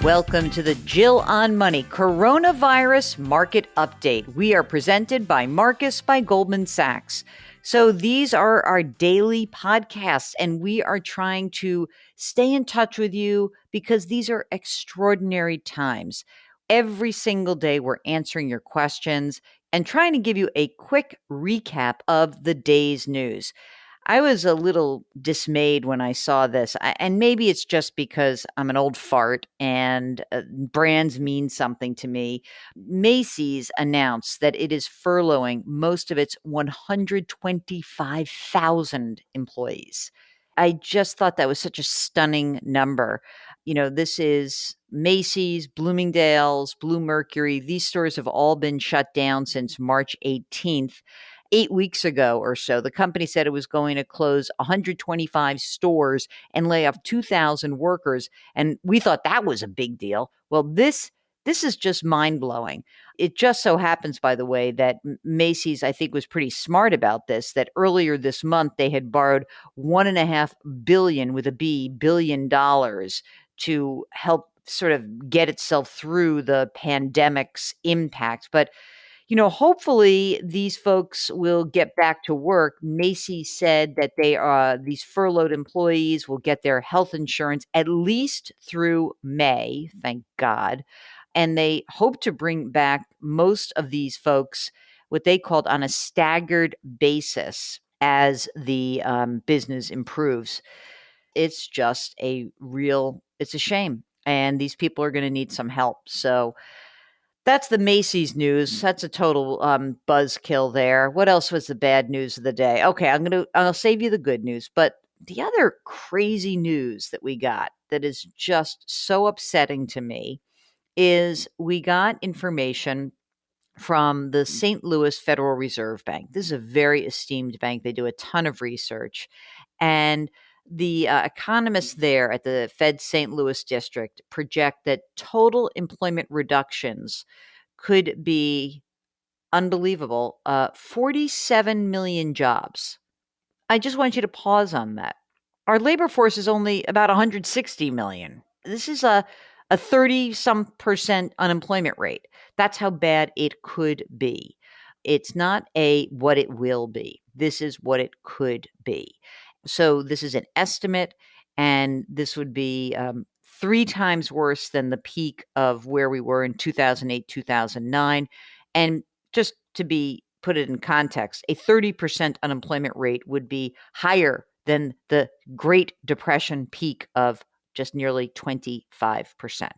Welcome to the Jill on Money Coronavirus Market Update. We are presented by Marcus by Goldman Sachs. So these are our daily podcasts, and we are trying to stay in touch with you because these are extraordinary times. Every single day, we're answering your questions and trying to give you a quick recap of the day's news. I was a little dismayed when I saw this, and maybe it's just because I'm an old fart and brands mean something to me. Macy's announced that it is furloughing most of its 125,000 employees. I just thought that was such a stunning number. This is Macy's, Bloomingdale's, Bluemercury. These stores have all been shut down since March 18th. 8 weeks ago or so, the company said it was going to close 125 stores and lay off 2,000 workers. And we thought that was a big deal. Well, this is just mind blowing. It just so happens, by the way, that Macy's, I think, was pretty smart about this, that earlier this month they had borrowed $1.5 billion with a B billion dollars to help sort of get itself through the pandemic's impact. But hopefully these folks will get back to work. Macy's said that these furloughed employees will get their health insurance at least through May, thank God. And they hope to bring back most of these folks, what they called on a staggered basis as the business improves. It's just it's a shame. And these people are going to need some help. So that's the Macy's news. That's a total buzzkill there. What else was the bad news of the day? Okay, I'll save you the good news. But the other crazy news that we got that is just so upsetting to me is we got information from the St. Louis Federal Reserve Bank. This is a very esteemed bank. They do a ton of research. And the economists there at the Fed St. Louis district project that total employment reductions could be unbelievable, 47 million jobs. I just want you to pause on that. Our labor force is only about 160 million. This is a 30-some% unemployment rate. That's how bad it could be. It's not what it will be. This is what it could be. So this is an estimate, and this would be 3 times worse than the peak of where we were in 2008, 2009. And just to put it in context, a 30% unemployment rate would be higher than the Great Depression peak of just nearly 25%.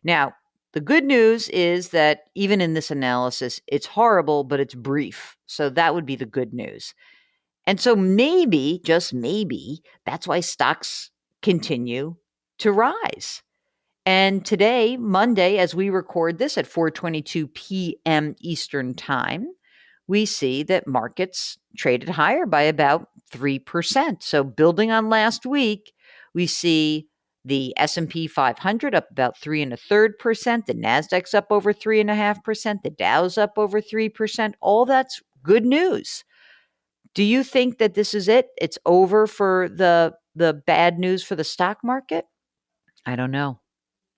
Now, the good news is that even in this analysis, it's horrible, but it's brief. So that would be the good news. And so maybe, just maybe, that's why stocks continue to rise. And today, Monday, as we record this at 4:22 p.m. Eastern Time, we see that markets traded higher by about 3%. So building on last week, we see the S&P 500 up about 3.33%, the Nasdaq's up over 3.5%, the Dow's up over 3%. All that's good news. Do you think that this is it? It's over for the bad news for the stock market? I don't know.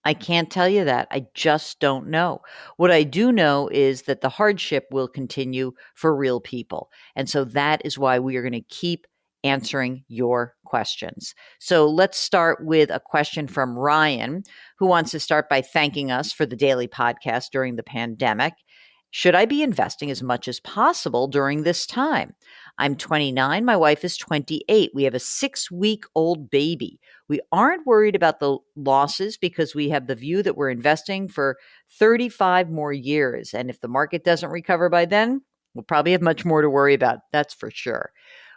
I can't tell you that. I just don't know. What I do know is that the hardship will continue for real people. And so that is why we are going to keep answering your questions. So let's start with a question from Ryan, who wants to start by thanking us for the daily podcast during the pandemic. Should I be investing as much as possible during this time? I'm 29. My wife is 28. We have a 6-week-old baby. We aren't worried about the losses because we have the view that we're investing for 35 more years. And if the market doesn't recover by then, we'll probably have much more to worry about. That's for sure.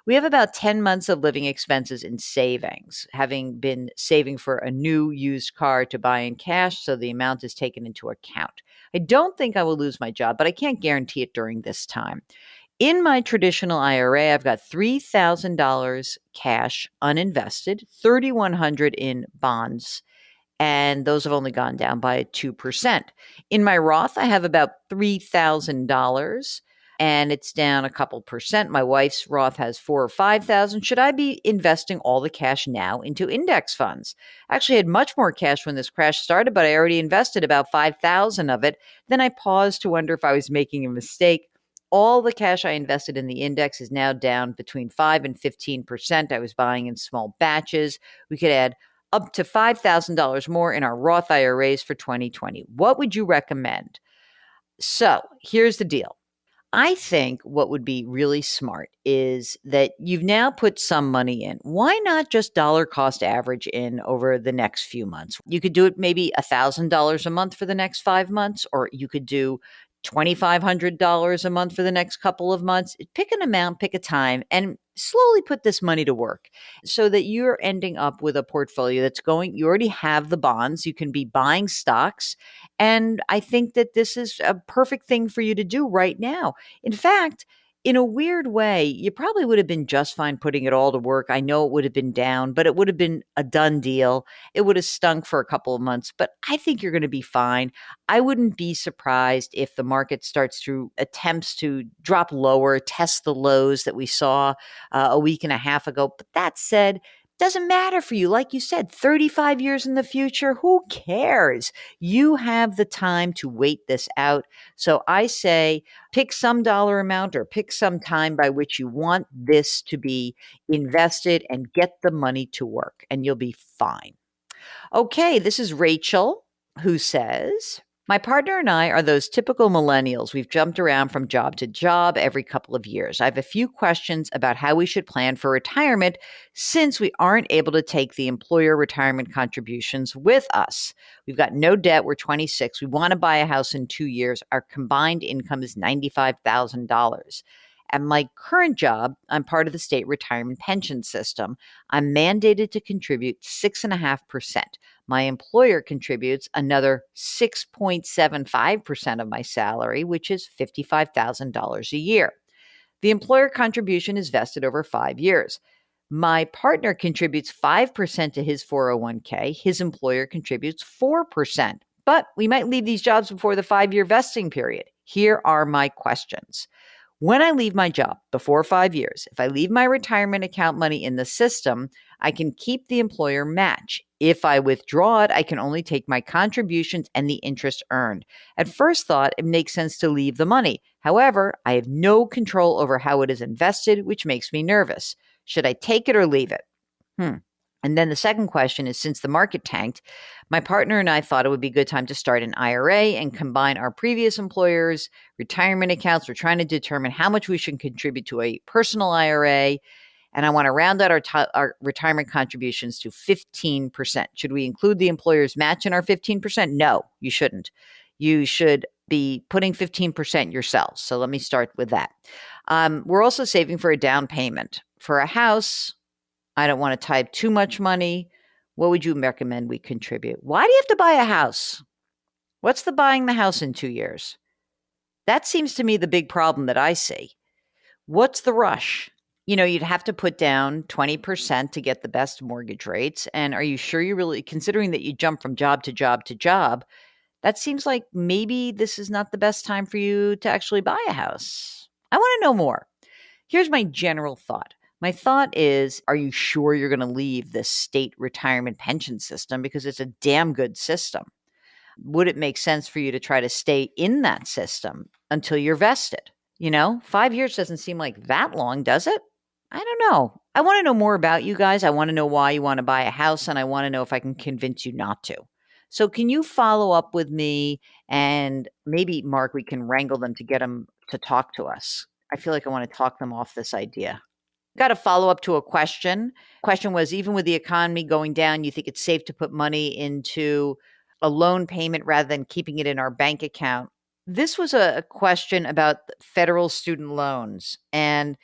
We have about 10 months of living expenses in savings, having been saving for a new used car to buy in cash, so the amount is taken into account. I don't think I will lose my job, but I can't guarantee it during this time. In my traditional IRA, I've got $3,000 cash uninvested, $3,100 in bonds, and those have only gone down by 2%. In my Roth, I have about $3,000, and it's down a couple percent. My wife's Roth has 4 or 5,000. Should I be investing all the cash now into index funds? I actually had much more cash when this crash started, but I already invested about 5,000 of it. Then I paused to wonder if I was making a mistake. All the cash I invested in the index is now down between 5 and 15%. I was buying in small batches. We could add up to $5,000 more in our Roth IRAs for 2020. What would you recommend? So here's the deal. I think what would be really smart is that you've now put some money in. Why not just dollar cost average in over the next few months? You could do it maybe $1,000 a month for the next 5 months, or you could do $2,500 a month for the next couple of months. Pick an amount, pick a time, and slowly put this money to work so that you're ending up with a portfolio that's going, you already have the bonds, you can be buying stocks. And I think that this is a perfect thing for you to do right now. In fact, in a weird way, you probably would have been just fine putting it all to work. I know it would have been down, but it would have been a done deal. It would have stunk for a couple of months, but I think you're going to be fine. I wouldn't be surprised if the market starts to attempts to drop lower, test the lows that we saw a week and a half ago. But that said, doesn't matter for you. Like you said, 35 years in the future, who cares? You have the time to wait this out. So I say pick some dollar amount or pick some time by which you want this to be invested and get the money to work, and you'll be fine. Okay, this is Rachel who says, my partner and I are those typical millennials. We've jumped around from job to job every couple of years. I have a few questions about how we should plan for retirement since we aren't able to take the employer retirement contributions with us. We've got no debt. We're 26. We want to buy a house in 2 years. Our combined income is $95,000. At my current job, I'm part of the state retirement pension system. I'm mandated to contribute 6.5%. My employer contributes another 6.75% of my salary, which is $55,000 a year. The employer contribution is vested over 5 years. My partner contributes 5% to his 401k. His employer contributes 4%. But we might leave these jobs before the 5-year vesting period. Here are my questions. When I leave my job before 5 years, if I leave my retirement account money in the system, I can keep the employer match. If I withdraw it, I can only take my contributions and the interest earned. At first thought, it makes sense to leave the money. However, I have no control over how it is invested, which makes me nervous. Should I take it or leave it? And then the second question is, since the market tanked, my partner and I thought it would be a good time to start an IRA and combine our previous employers' retirement accounts. We're trying to determine how much we should contribute to a personal IRA. And I want to round out our retirement contributions to 15%. Should we include the employer's match in our 15%? No, you shouldn't. You should be putting 15% yourselves. So let me start with that. We're also saving for a down payment. For a house, I don't want to tie too much money. What would you recommend we contribute? Why do you have to buy a house? What's the buying the house in 2 years? That seems to me the big problem that I see. What's the rush? You'd have to put down 20% to get the best mortgage rates. And are you sure you really, considering that you jump from job to job to job, that seems like maybe this is not the best time for you to actually buy a house. I want to know more. Here's my general thought. My thought is, are you sure you're going to leave this state retirement pension system? Because it's a damn good system. Would it make sense for you to try to stay in that system until you're vested? 5 years doesn't seem like that long, does it? I don't know. I want to know more about you guys. I want to know why you want to buy a house, and I want to know if I can convince you not to. So can you follow up with me, and maybe, Mark, we can wrangle them to get them to talk to us. I feel like I want to talk them off this idea. Got a follow up to a question. Question was, even with the economy going down, you think it's safe to put money into a loan payment rather than keeping it in our bank account? This was a question about federal student loans. And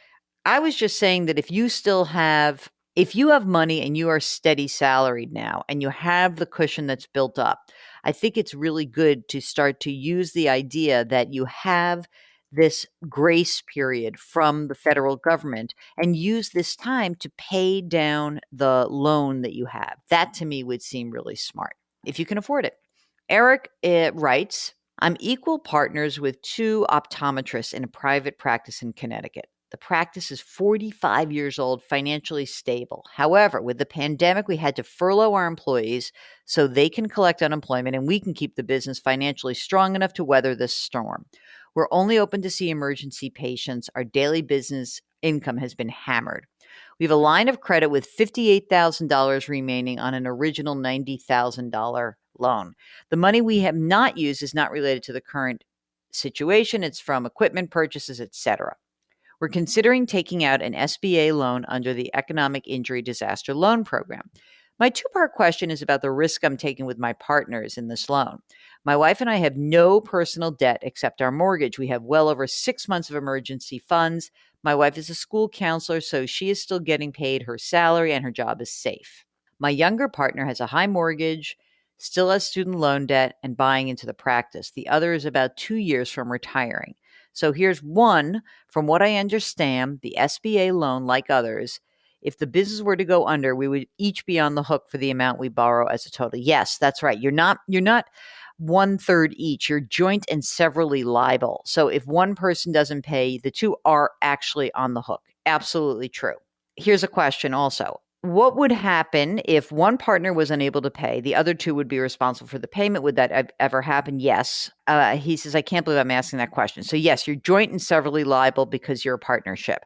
I was just saying that if you have money and you are steady salaried now and you have the cushion that's built up, I think it's really good to start to use the idea that you have this grace period from the federal government and use this time to pay down the loan that you have. That to me would seem really smart if you can afford it. Eric writes, I'm equal partners with two optometrists in a private practice in Connecticut. The practice is 45 years old, financially stable. However, with the pandemic, we had to furlough our employees so they can collect unemployment and we can keep the business financially strong enough to weather this storm. We're only open to see emergency patients. Our daily business income has been hammered. We have a line of credit with $58,000 remaining on an original $90,000 loan. The money we have not used is not related to the current situation. It's from equipment purchases, etc. We're considering taking out an SBA loan under the Economic Injury Disaster Loan Program. My two-part question is about the risk I'm taking with my partners in this loan. My wife and I have no personal debt except our mortgage. We have well over 6 months of emergency funds. My wife is a school counselor, so she is still getting paid her salary and her job is safe. My younger partner has a high mortgage, still has student loan debt, and buying into the practice. The other is about 2 years from retiring. So here's one. From what I understand, the SBA loan, like others, if the business were to go under, we would each be on the hook for the amount we borrow as a total. Yes, that's right. You're not one third each. You're joint and severally liable. So if one person doesn't pay, the two are actually on the hook. Absolutely true. Here's a question also. What would happen if one partner was unable to pay? The other two would be responsible for the payment. Would that ever happen? Yes. He says, I can't believe I'm asking that question. So yes, you're joint and severally liable because you're a partnership.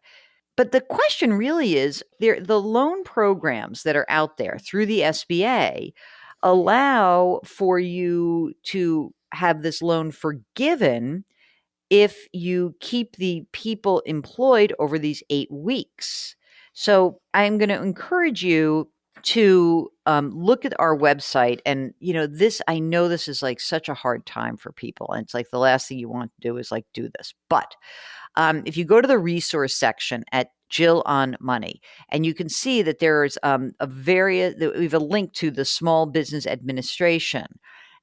But the question really is, the loan programs that are out there through the SBA allow for you to have this loan forgiven if you keep the people employed over these 8 weeks. So I'm going to encourage you to look at our website. And, I know this is like such a hard time for people. And it's like the last thing you want to do is like do this. But if you go to the resource section at Jill on Money, and you can see that there's we have a link to the Small Business Administration,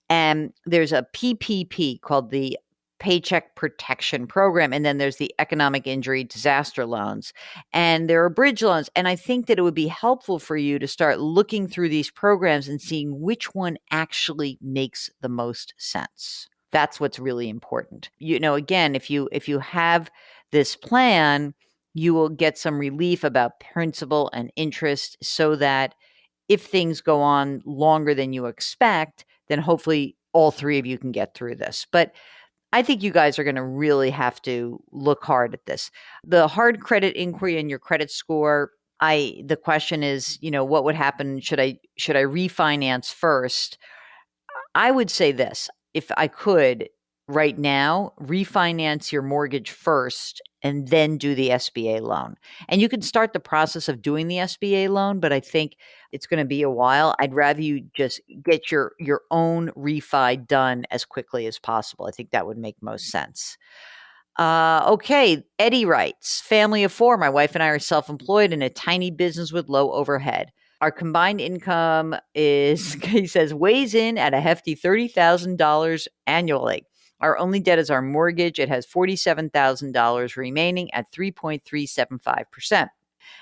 and there's a PPP called the Paycheck Protection Program, and then there's the Economic Injury Disaster Loans, and there are bridge loans. And I think that it would be helpful for you to start looking through these programs and seeing which one actually makes the most sense. That's what's really important. Again, if you have this plan, you will get some relief about principal and interest so that if things go on longer than you expect, then hopefully all three of you can get through this. But I think you guys are going to really have to look hard at this. The hard credit inquiry and your credit score, the question is, what would happen? Should I refinance first? I would say this. If I could right now, refinance your mortgage first and then do the SBA loan. And you can start the process of doing the SBA loan, but I think it's going to be a while. I'd rather you just get your own refi done as quickly as possible. I think that would make most sense. Okay, Eddie writes, family of 4. My wife and I are self-employed in a tiny business with low overhead. Our combined income is, he says, weighs in at a hefty $30,000 annually. Our only debt is our mortgage. It has $47,000 remaining at 3.375%.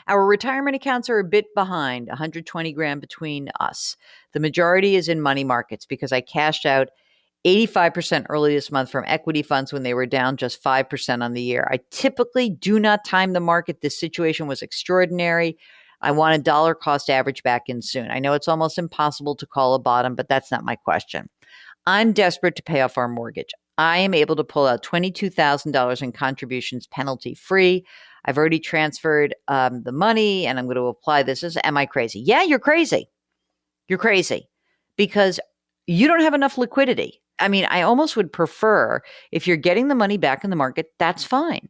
Our retirement accounts are a bit behind, 120 grand between us. The majority is in money markets because I cashed out 85% early this month from equity funds when they were down just 5% on the year. I typically do not time the market. This situation was extraordinary. I want a dollar cost average back in soon. I know it's almost impossible to call a bottom, but that's not my question. I'm desperate to pay off our mortgage. I am able to pull out $22,000 in contributions penalty free. I've already transferred the money and I'm going to apply this. Am I crazy? Yeah, you're crazy. You're crazy because you don't have enough liquidity. I mean, I almost would prefer if you're getting the money back in the market, that's fine.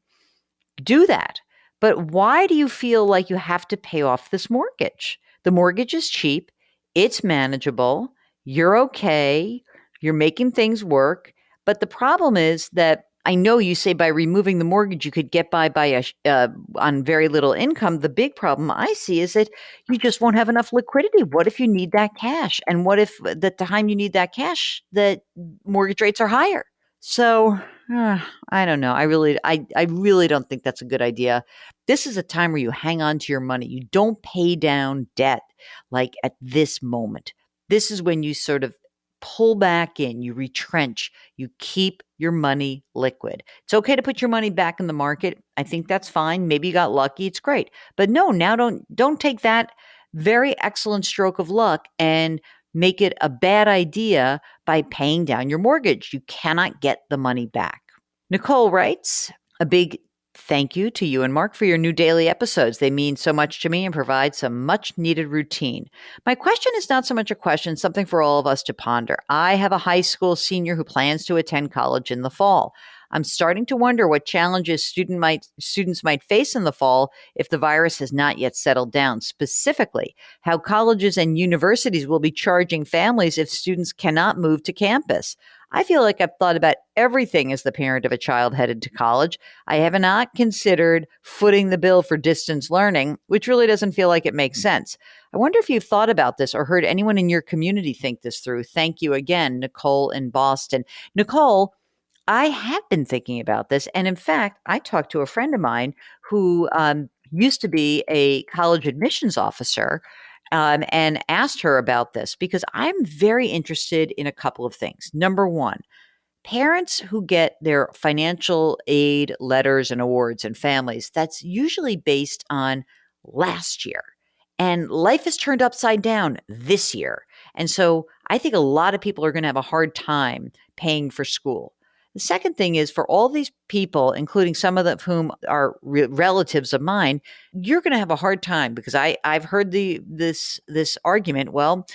Do that. But why do you feel like you have to pay off this mortgage? The mortgage is cheap. It's manageable. You're okay. You're making things work. But the problem is that I know you say by removing the mortgage, you could get by on very little income. The big problem I see is that you just won't have enough liquidity. What if you need that cash? And what if the time you need that cash, the mortgage rates are higher? So I don't know. I really don't think that's a good idea. This is a time where you hang on to your money. You don't pay down debt like at this moment. This is when you sort of pull back in, you retrench, you keep your money liquid. It's okay to put your money back in the market. I think that's fine. Maybe you got lucky. It's great. But no, now don't take that very excellent stroke of luck and make it a bad idea by paying down your mortgage. You cannot get the money back. Nicole writes, a big thank you to you and Mark for your new daily episodes. They mean so much to me and provide some much needed routine. My question is not so much a question, something for all of us to ponder. I have a high school senior who plans to attend college in the fall. I'm starting to wonder what challenges students might face in the fall if the virus has not yet settled down. Specifically, how colleges and universities will be charging families if students cannot move to campus. I feel like I've thought about everything as the parent of a child headed to college. I have not considered footing the bill for distance learning, which really doesn't feel like it makes sense. I wonder if you've thought about this or heard anyone in your community think this through. Thank you again, Nicole in Boston. Nicole, I have been thinking about this. And in fact, I talked to a friend of mine who used to be a college admissions officer and asked her about this because I'm very interested in a couple of things. Number one, parents who get their financial aid letters and awards and families, that's usually based on last year. And life is turned upside down this year. And so I think a lot of people are going to have a hard time paying for school. The second thing is for all these people, including some of whom are relatives of mine, you're going to have a hard time because I've heard this argument. Well,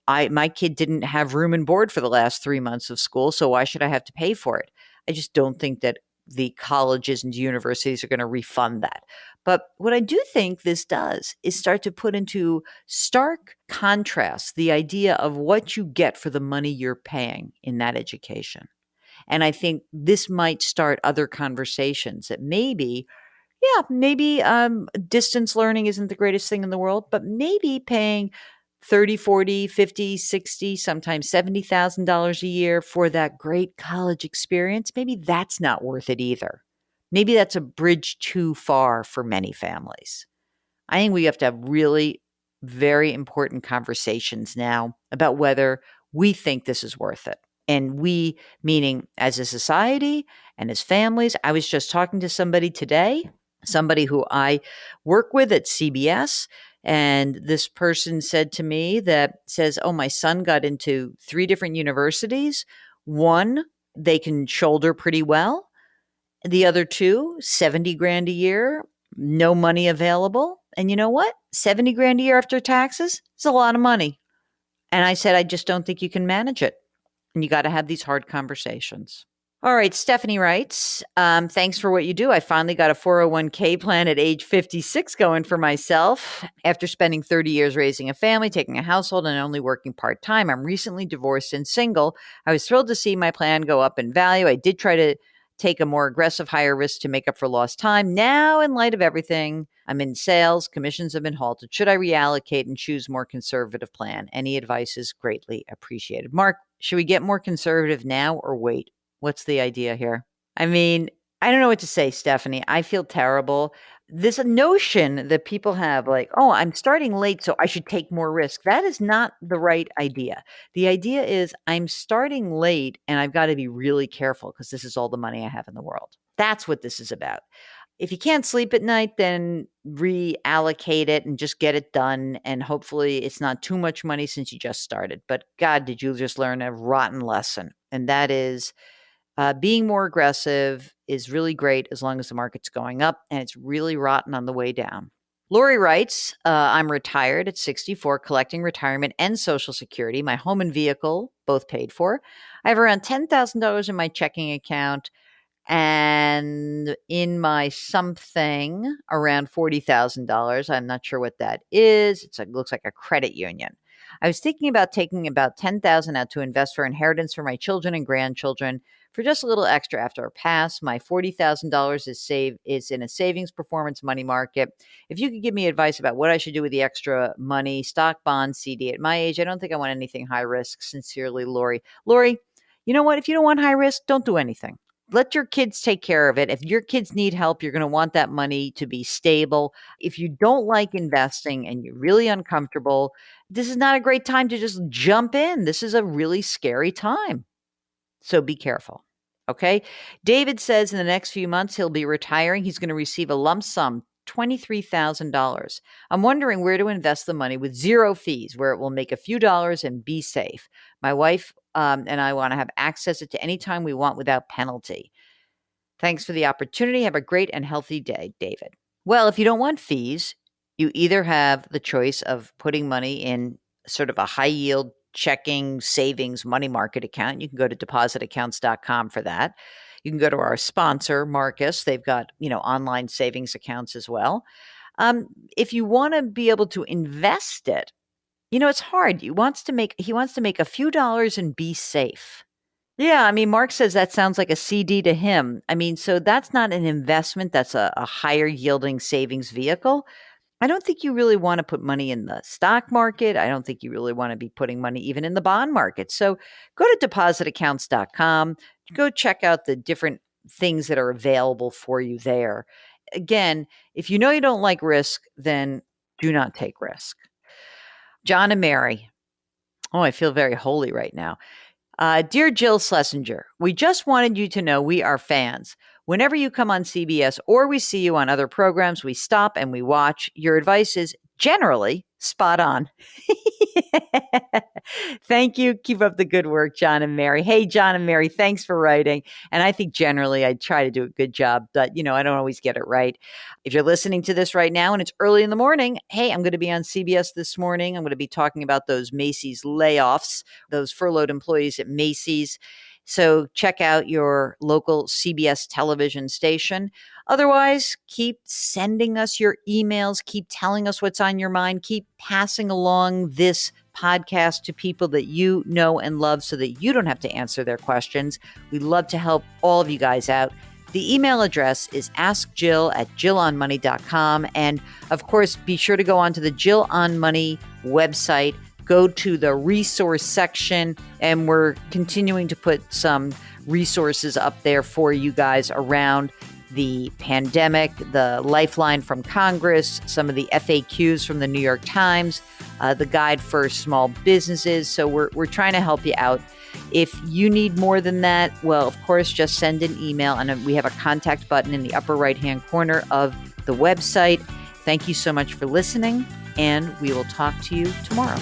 my kid didn't have room and board for the last 3 months of school, so why should I have to pay for it? I just don't think that the colleges and universities are going to refund that. But what I do think this does is start to put into stark contrast the idea of what you get for the money you're paying in that education. And I think this might start other conversations that maybe distance learning isn't the greatest thing in the world, but maybe paying 30, 40, 50, 60, sometimes $70,000 a year for that great college experience, maybe that's not worth it either. Maybe that's a bridge too far for many families. I think we have to have really very important conversations now about whether we think this is worth it. And we, meaning as a society and as families. I was just talking to somebody today, somebody who I work with at CBS. And this person said to me oh, my son got into 3 different universities. One, they can shoulder pretty well. The other 2, 70 grand a year, no money available. And you know what? 70 grand a year after taxes is a lot of money. And I said, I just don't think you can manage it. And you got to have these hard conversations. All right, Stephanie writes, thanks for what you do. I finally got a 401k plan at age 56 going for myself. After spending 30 years raising a family, taking a household, and only working part-time, I'm recently divorced and single. I was thrilled to see my plan go up in value. I did try to take a more aggressive, higher risk to make up for lost time. Now, in light of everything, I'm in sales. Commissions have been halted. Should I reallocate and choose more conservative plan? Any advice is greatly appreciated. Mark, should we get more conservative now or wait? What's the idea here? I mean, I don't know what to say, Stephanie. I feel terrible. This notion that people have like, oh, I'm starting late, so I should take more risk. That is not the right idea. The idea is I'm starting late and I've got to be really careful because this is all the money I have in the world. That's what this is about. If you can't sleep at night, then reallocate it and just get it done. And hopefully it's not too much money since you just started. But God, did you just learn a rotten lesson? And that is being more aggressive is really great as long as the market's going up, and it's really rotten on the way down. Lori writes, I'm retired at 64, collecting retirement and Social Security. My home and vehicle, both paid for. I have around $10,000 in my checking account, and in my something around $40,000. I'm not sure what that is. It looks like a credit union. I was thinking about taking about $10,000 out to invest for inheritance for my children and grandchildren for just a little extra after our pass. My $40,000 is in a savings performance money market. If you could give me advice about what I should do with the extra money, stock, bond, CD. At my age, I don't think I want anything high risk. Sincerely, Lori. Lori, you know what? If you don't want high risk, don't do anything. let your kids take care of it. If your kids need help, you're going to want that money to be stable. If you don't like investing and you're really uncomfortable, this is not a great time to just jump in. This is a really scary time. So be careful. Okay. David says in the next few months, he'll be retiring. He's going to receive a lump sum, $23,000. I'm wondering where to invest the money with zero fees, where it will make a few dollars and be safe. My wife and I want to have access to any time we want without penalty. Thanks for the opportunity. Have a great and healthy day, David. Well, if you don't want fees, you either have the choice of putting money in sort of a high yield checking, savings, money market account. You can go to depositaccounts.com for that. You can go to our sponsor, Marcus. They've got, online savings accounts as well. If you want to be able to invest it, it's hard. He wants to make a few dollars and be safe. Yeah, I mean, Mark says that sounds like a CD to him. I mean, so that's not an investment, that's a higher yielding savings vehicle. I don't think you really want to put money in the stock market. I don't think you really want to be putting money even in the bond market. So go to depositaccounts.com, go check out the different things that are available for you there. Again, if you know you don't like risk, then do not take risk. John and Mary. Oh, I feel very holy right now. Dear Jill Schlesinger, we just wanted you to know we are fans. Whenever you come on CBS or we see you on other programs, we stop and we watch. Your advice is generally spot on. Thank you. Keep up the good work, John and Mary. Hey, John and Mary, thanks for writing. And I think generally I try to do a good job, but I don't always get it right. If you're listening to this right now and it's early in the morning, hey, I'm going to be on CBS this morning. I'm going to be talking about those Macy's layoffs, those furloughed employees at Macy's. So check out your local CBS television station. Otherwise, keep sending us your emails. Keep telling us what's on your mind. Keep passing along this podcast to people that you know and love so that you don't have to answer their questions. We love to help all of you guys out. The email address is askjill@jillonmoney.com. And of course, be sure to go onto the Jill on Money website. Go to the resource section, and we're continuing to put some resources up there for you guys around the pandemic, the Lifeline from Congress, some of the FAQs from the New York Times, the guide for small businesses. So we're trying to help you out. If you need more than that, well, of course, just send an email, and we have a contact button in the upper right-hand corner of the website. Thank you so much for listening, and we will talk to you tomorrow.